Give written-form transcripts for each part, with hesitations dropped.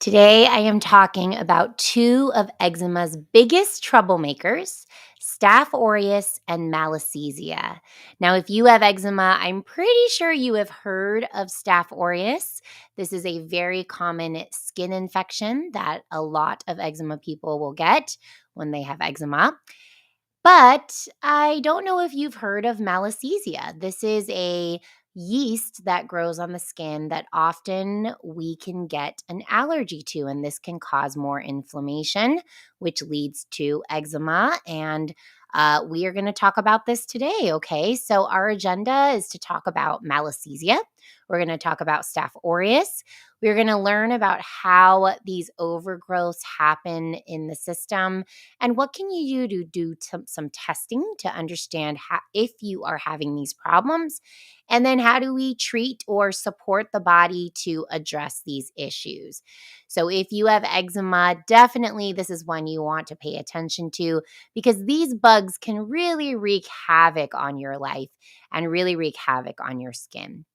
Today, I am talking about two of eczema's biggest troublemakers, Staph aureus and Malassezia. Now, if you have eczema, I'm pretty sure you have heard of Staph aureus. This is a very common skin infection that a lot of eczema people will get when they have eczema. But I don't know if you've heard of Malassezia. This is a yeast that grows on the skin that often we can get an allergy to, and this can cause more inflammation, which leads to eczema. And we are going to talk about this today. Okay, so our agenda is to talk about Malassezia. We're going to talk about Staph aureus. We're going to learn about how these overgrowths happen in the system and what can you do to do some testing to understand if you are having these problems? And then how do we treat or support the body to address these issues? So if you have eczema, definitely this is one you want to pay attention to because these bugs can really wreak havoc on your life and really wreak havoc on your skin.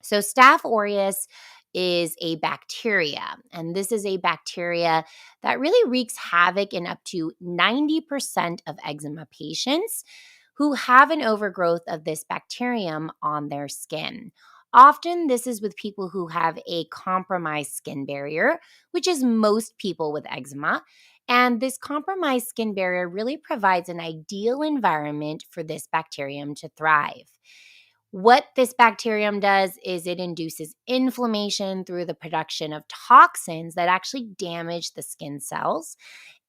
So, Staph aureus is a bacteria, and this is a bacteria that really wreaks havoc in up to 90% of eczema patients who have an overgrowth of this bacterium on their skin. Often, this is with people who have a compromised skin barrier, which is most people with eczema. And this compromised skin barrier really provides an ideal environment for this bacterium to thrive. What this bacterium does is it induces inflammation through the production of toxins that actually damage the skin cells.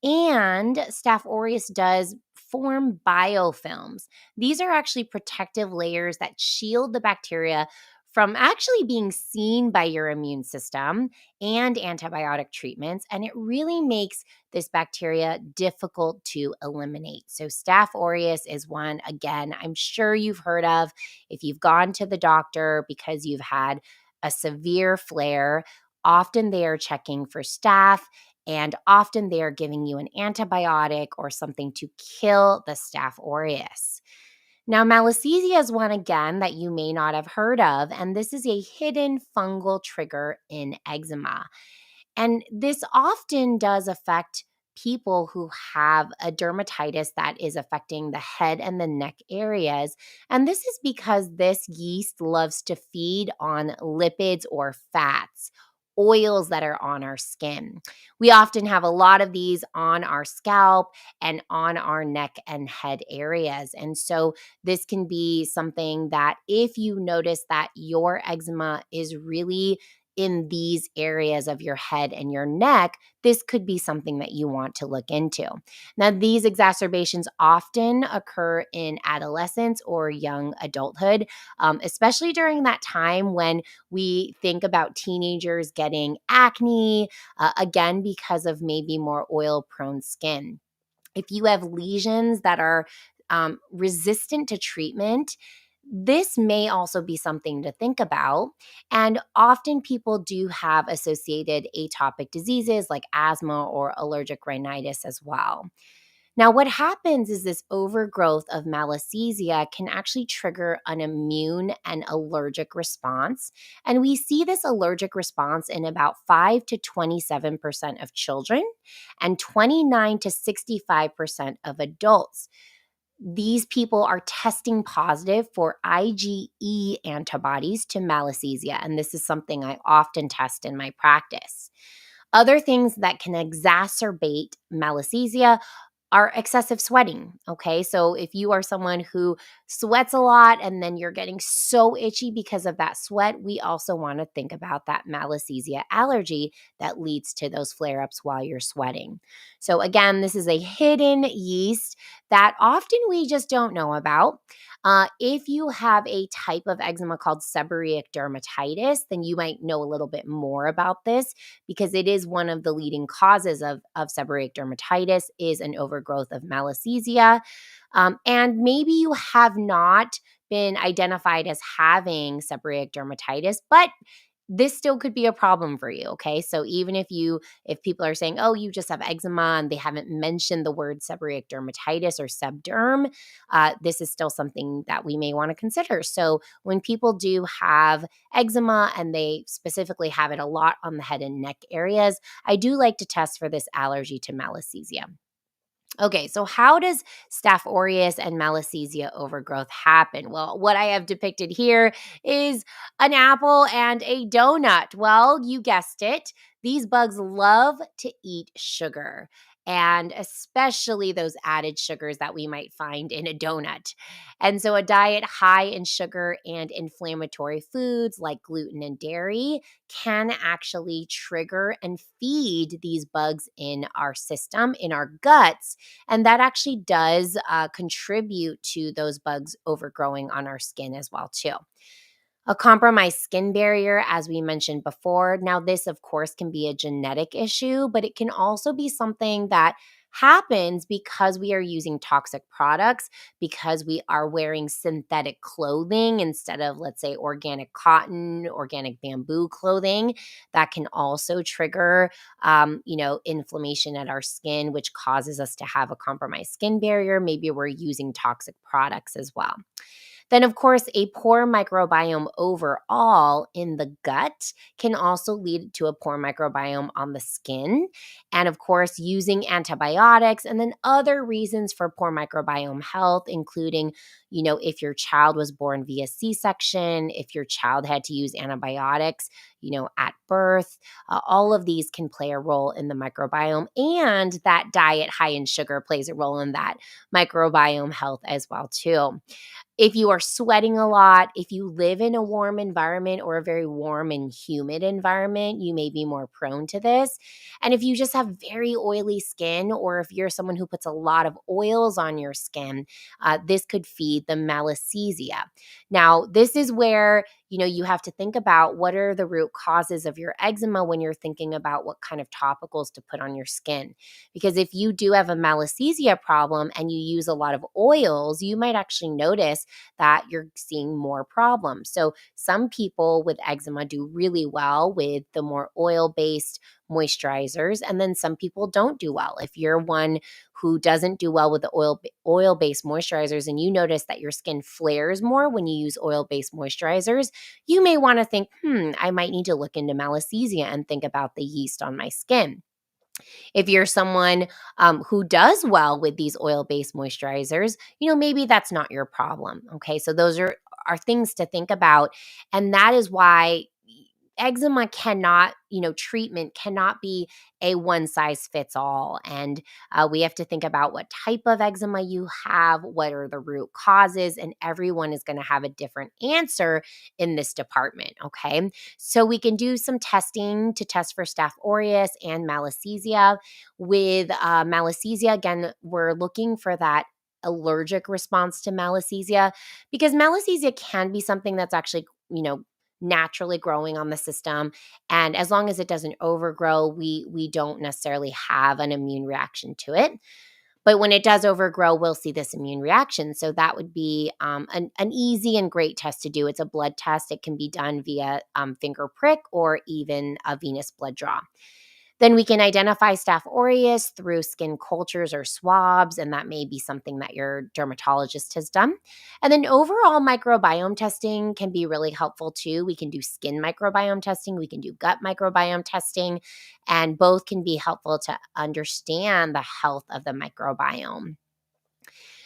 And Staph aureus does form biofilms. These are actually protective layers that shield the bacteria from actually being seen by your immune system and antibiotic treatments. And it really makes this bacteria difficult to eliminate. So, Staph aureus is one, again, I'm sure you've heard of if you've gone to the doctor because you've had a severe flare. Often they are checking for staph and often they are giving you an antibiotic or something to kill the Staph aureus. Now, Malassezia is one again that you may not have heard of, and this is a hidden fungal trigger in eczema. And this often does affect people who have a dermatitis that is affecting the head and the neck areas. And this is because this yeast loves to feed on lipids or fats. Oils that are on our skin. We often have a lot of these on our scalp and on our neck and head areas. And so, this can be something that if you notice that your eczema is really in these areas of your head and your neck, this could be something that you want to look into. Now, these exacerbations often occur in adolescence or young adulthood, especially during that time when we think about teenagers getting acne, again, because of maybe more oil prone skin. If you have lesions that are resistant to treatment, this may also be something to think about. And often people do have associated atopic diseases like asthma or allergic rhinitis as well. Now, what happens is this overgrowth of Malassezia can actually trigger an immune and allergic response. And we see this allergic response in about 5 to 27% of children and 29 to 65% of adults. These people are testing positive for IgE antibodies to Malassezia, and this is something I often test in my practice. Other things that can exacerbate Malassezia are excessive sweating. Okay. So if you are someone who sweats a lot and then you're getting so itchy because of that sweat, we also want to think about that Malassezia allergy that leads to those flare ups while you're sweating. So again, this is a hidden yeast that often we just don't know about. If you have a type of eczema called seborrheic dermatitis, then you might know a little bit more about this because it is one of the leading causes of seborrheic dermatitis is an overgrowth of Malassezia. And maybe you have not been identified as having seborrheic dermatitis, but this still could be a problem for you, okay? So even if people are saying, "Oh, you just have eczema," and they haven't mentioned the word seborrheic dermatitis or sebderm, this is still something that we may want to consider. So when people do have eczema and they specifically have it a lot on the head and neck areas, I do like to test for this allergy to Malassezia. Okay, so how does Staph aureus and Malassezia overgrowth happen? Well, what I have depicted here is an apple and a donut. Well, you guessed it. These bugs love to eat sugar, and especially those added sugars that we might find in a donut. And so, a diet high in sugar and inflammatory foods like gluten and dairy can actually trigger and feed these bugs in our system, in our guts, and that actually does contribute to those bugs overgrowing on our skin as well too. A compromised skin barrier, as we mentioned before. Now, this, of course, can be a genetic issue, but it can also be something that happens because we are using toxic products, because we are wearing synthetic clothing instead of, let's say, organic cotton, organic bamboo clothing. That can also trigger, inflammation at our skin, which causes us to have a compromised skin barrier. Maybe we're using toxic products as well. Then, of course, a poor microbiome overall in the gut can also lead to a poor microbiome on the skin. And, of course, using antibiotics and then other reasons for poor microbiome health, including, if your child was born via C section, if your child had to use antibiotics, at birth, all of these can play a role in the microbiome. And that diet high in sugar plays a role in that microbiome health as well, too. If you are sweating a lot, if you live in a warm environment or a very warm and humid environment, you may be more prone to this. And if you just have very oily skin, or if you're someone who puts a lot of oils on your skin, this could feed the Malassezia. Now, this is where you have to think about what are the root causes of your eczema when you're thinking about what kind of topicals to put on your skin. Because if you do have a Malassezia problem and you use a lot of oils, you might actually notice that you're seeing more problems. So some people with eczema do really well with the more oil-based moisturizers, and then some people don't do well. If you're one who doesn't do well with the oil-based moisturizers and you notice that your skin flares more when you use oil-based moisturizers, you may want to think, I might need to look into Malassezia and think about the yeast on my skin. If you're someone who does well with these oil-based moisturizers, maybe that's not your problem. Okay, so those are things to think about, and that is why eczema cannot, treatment cannot be a one size fits all. And we have to think about what type of eczema you have, what are the root causes, and everyone is going to have a different answer in this department. Okay. So we can do some testing to test for Staph aureus and Malassezia. With Malassezia, again, we're looking for that allergic response to Malassezia, because Malassezia can be something that's actually, naturally growing on the system, and as long as it doesn't overgrow, we don't necessarily have an immune reaction to it. But when it does overgrow, we'll see this immune reaction. So that would be an easy and great test to do. It's a blood test. It can be done via finger prick or even a venous blood draw. Then we can identify Staph aureus through skin cultures or swabs, and that may be something that your dermatologist has done. And then overall microbiome testing can be really helpful too. We can do skin microbiome testing, we can do gut microbiome testing, and both can be helpful to understand the health of the microbiome.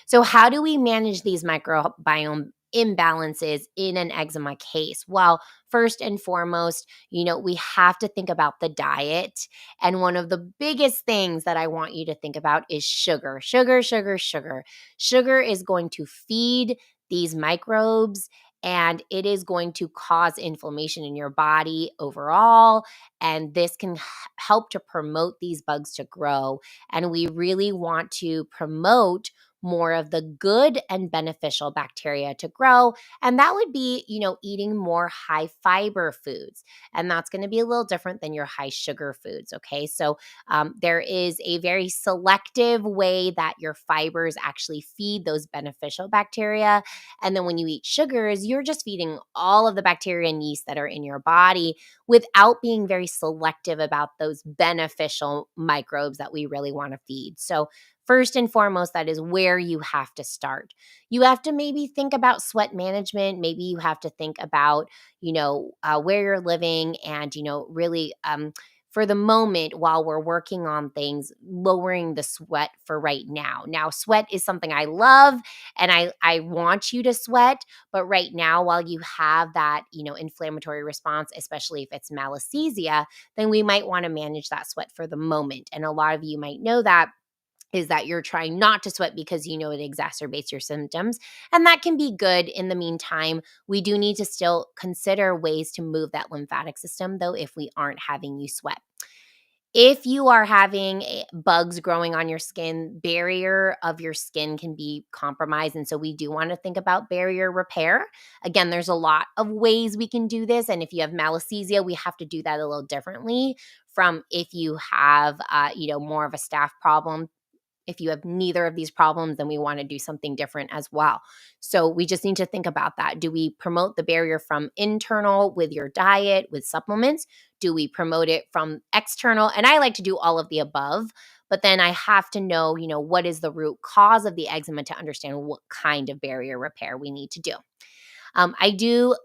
So, how do we manage these microbiome imbalances in an eczema case? Well, first and foremost, we have to think about the diet. And one of the biggest things that I want you to think about is sugar. Sugar, sugar, sugar. Sugar is going to feed these microbes, and it is going to cause inflammation in your body overall. And this can help to promote these bugs to grow. And we really want to promote more of the good and beneficial bacteria to grow. And that would be, eating more high fiber foods. And that's going to be a little different than your high sugar foods. Okay. So there is a very selective way that your fibers actually feed those beneficial bacteria. And then when you eat sugars, you're just feeding all of the bacteria and yeast that are in your body without being very selective about those beneficial microbes that we really want to feed. So, first and foremost, that is where you have to start. You have to maybe think about sweat management. Maybe you have to think about, where you're living and, really for the moment while we're working on things, lowering the sweat for right now. Now, sweat is something I love and I want you to sweat, but right now while you have that, inflammatory response, especially if it's Malassezia, then we might want to manage that sweat for the moment. And a lot of you might know that is that you're trying not to sweat because you know it exacerbates your symptoms. And that can be good. In the meantime, we do need to still consider ways to move that lymphatic system, though, if we aren't having you sweat. If you are having bugs growing on your skin, barrier of your skin can be compromised. And so we do want to think about barrier repair. Again, there's a lot of ways we can do this. And if you have Malassezia, we have to do that a little differently from if you have, more of a staph problem. If you have neither of these problems, then we want to do something different as well. So we just need to think about that. Do we promote the barrier from internal with your diet, with supplements? Do we promote it from external? And I like to do all of the above, but then I have to know, what is the root cause of the eczema to understand what kind of barrier repair we need to do. I do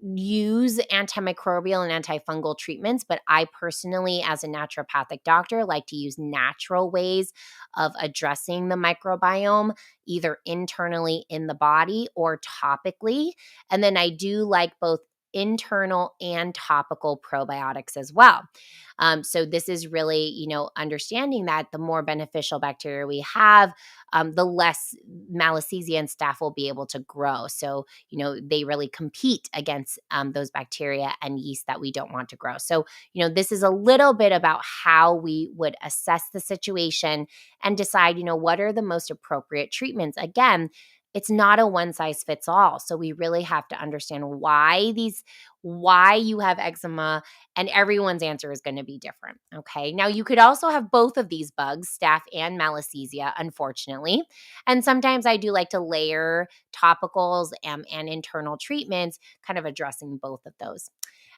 use antimicrobial and antifungal treatments, but I personally, as a naturopathic doctor, like to use natural ways of addressing the microbiome, either internally in the body or topically. And then I do like both internal and topical probiotics as well. So this is really, understanding that the more beneficial bacteria we have, the less Malassezia and staph will be able to grow. So, they really compete against those bacteria and yeast that we don't want to grow. So, this is a little bit about how we would assess the situation and decide, what are the most appropriate treatments. Again, it's not a one size fits all. So we really have to understand why you have eczema, and everyone's answer is going to be different. Okay. Now, you could also have both of these bugs, staph and Malassezia, unfortunately. And sometimes I do like to layer topicals and internal treatments, kind of addressing both of those.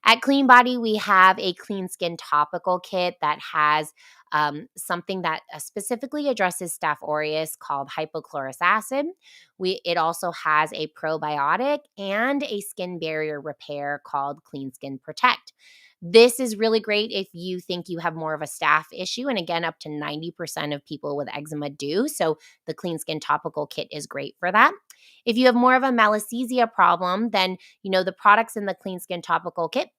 At Clean Body, we have a CleanSKIN Topical Kit that has something that specifically addresses Staph aureus called hypochlorous acid. It also has a probiotic and a skin barrier repair called CleanSKIN Protect. This is really great if you think you have more of a staph issue. And again, up to 90% of people with eczema do. So the CleanSKIN Topical Kit is great for that. If you have more of a Malassezia problem, then the products in the CleanSKIN Topical Kit,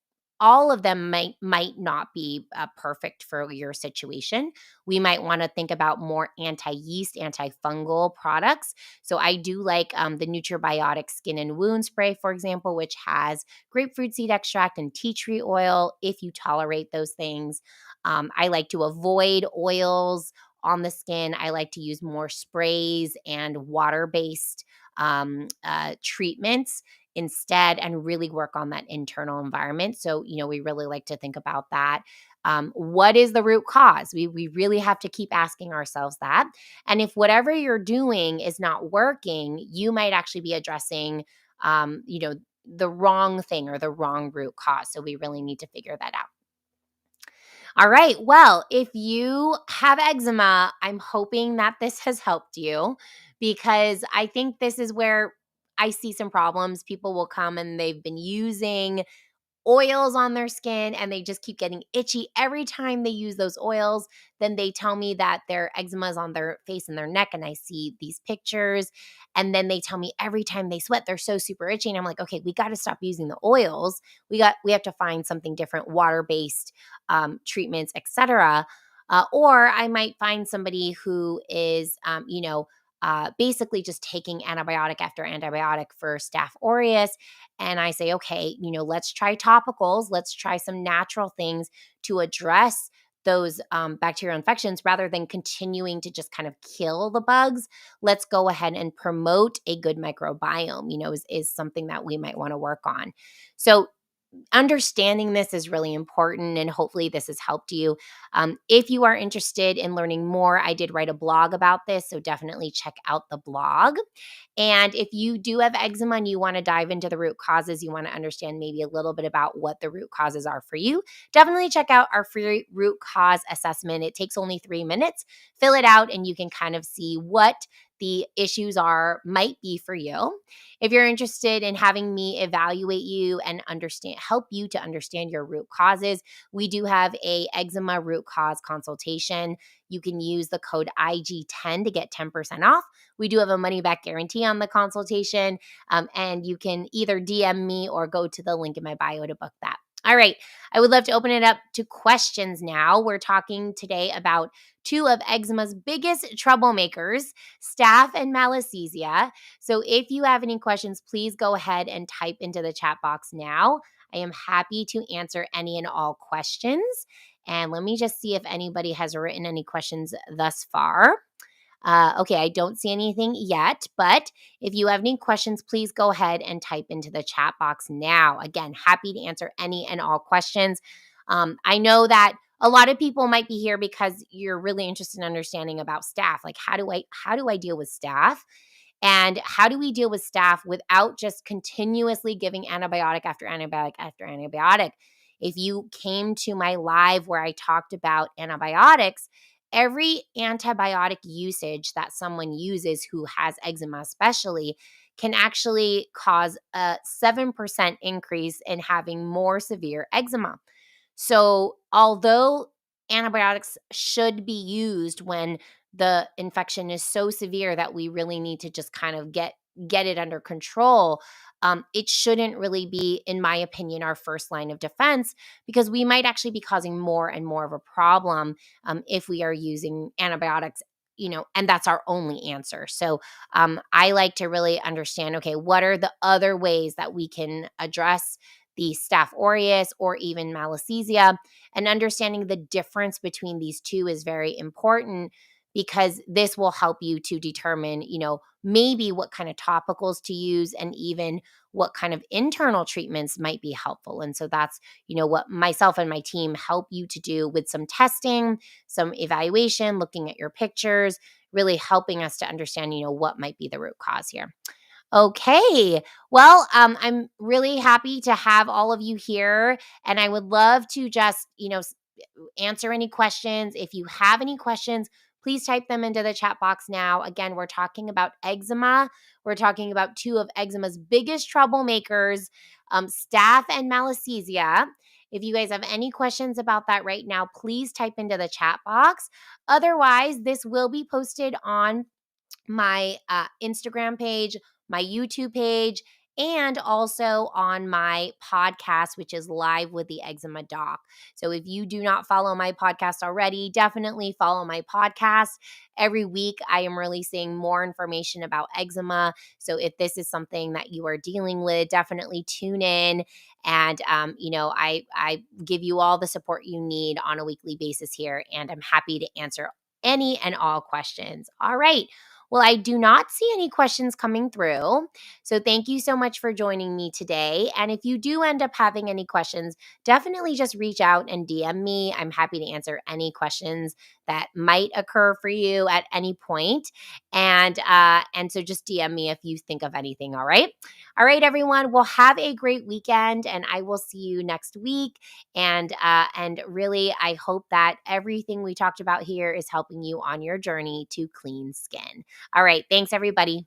all of them might not be perfect for your situation. We might want to think about more anti-yeast, antifungal products. So I do like the Nutribiotic Skin and Wound Spray, for example, which has grapefruit seed extract and tea tree oil if you tolerate those things. I like to avoid oils on the skin. I like to use more sprays and water-based treatments instead, and really work on that internal environment. So, we really like to think about that. What is the root cause? We really have to keep asking ourselves that. And if whatever you're doing is not working, you might actually be addressing, the wrong thing or the wrong root cause. So we really need to figure that out. All right. Well, if you have eczema, I'm hoping that this has helped you, because I think this is where I see some problems. People will come and they've been using oils on their skin and they just keep getting itchy every time they use those oils. Then they tell me that their eczema is on their face and their neck, and I see these pictures. And then they tell me every time they sweat, they're so super itchy. And I'm like, okay, we got to stop using the oils. We have to find something different, water-based treatments, etc. Or I might find somebody who is, basically just taking antibiotic after antibiotic for Staph aureus. And I say, okay, let's try topicals. Let's try some natural things to address those bacterial infections rather than continuing to just kind of kill the bugs. Let's go ahead and promote a good microbiome, is something that we might want to work on. So understanding this is really important, and hopefully this has helped you. If you are interested in learning more, I did write a blog about this, so definitely check out the blog. And if you do have eczema and you want to dive into the root causes, you want to understand maybe a little bit about what the root causes are for you, definitely check out our free root cause assessment. It takes only 3 minutes. Fill it out and you can kind of see what the issues might be for you. If you're interested in having me evaluate you and help you to understand your root causes, we do have a eczema root cause consultation. You can use the code IG10 to get 10% off. We do have a money back guarantee on the consultation, and you can either DM me or go to the link in my bio to book that. All right. I would love to open it up to questions now. We're talking today about two of eczema's biggest troublemakers, Staph and Malassezia. So if you have any questions, please go ahead and type into the chat box now. I am happy to answer any and all questions. And let me just see if anybody has written any questions thus far. Okay, I don't see anything yet, but if you have any questions, please go ahead and type into the chat box now. Again, happy to answer any and all questions. I know that a lot of people might be here because you're really interested in understanding about staph. Like, how do I deal with staph? And how do we deal with staph without just continuously giving antibiotic after antibiotic after antibiotic? If you came to my live where I talked about antibiotics, every antibiotic usage that someone uses who has eczema, especially, can actually cause a 7% increase in having more severe eczema. So, although antibiotics should be used when the infection is so severe that we really need to just kind of get it under control, it shouldn't really be, in my opinion, our first line of defense, because we might actually be causing more and more of a problem if we are using antibiotics. And that's our only answer. So I like to really understand, okay, what are the other ways that we can address the Staph aureus or even Malassezia? And understanding the difference between these two is very important, because this will help you to determine, maybe what kind of topicals to use and even what kind of internal treatments might be helpful. And so that's, what myself and my team help you to do with some testing, some evaluation, looking at your pictures, really helping us to understand, what might be the root cause here. Okay. Well, I'm really happy to have all of you here, and I would love to just, answer any questions. If you have any questions, please type them into the chat box now. Again, we're talking about eczema. We're talking about two of eczema's biggest troublemakers, Staph and Malassezia. If you guys have any questions about that right now, please type into the chat box. Otherwise, this will be posted on my Instagram page, my YouTube page, and also on my podcast, which is Live with the Eczema Doc. So if you do not follow my podcast already, definitely follow my podcast. Every week, I am releasing more information about eczema. So if this is something that you are dealing with, definitely tune in. And, I give you all the support you need on a weekly basis here, and I'm happy to answer any and all questions. All right. Well, I do not see any questions coming through. So thank you so much for joining me today. And if you do end up having any questions, definitely just reach out and DM me. I'm happy to answer any questions that might occur for you at any point. And so just DM me if you think of anything. All right. All right, everyone. Well, have a great weekend, and I will see you next week. And really, I hope that everything we talked about here is helping you on your journey to clean skin. All right. Thanks, everybody.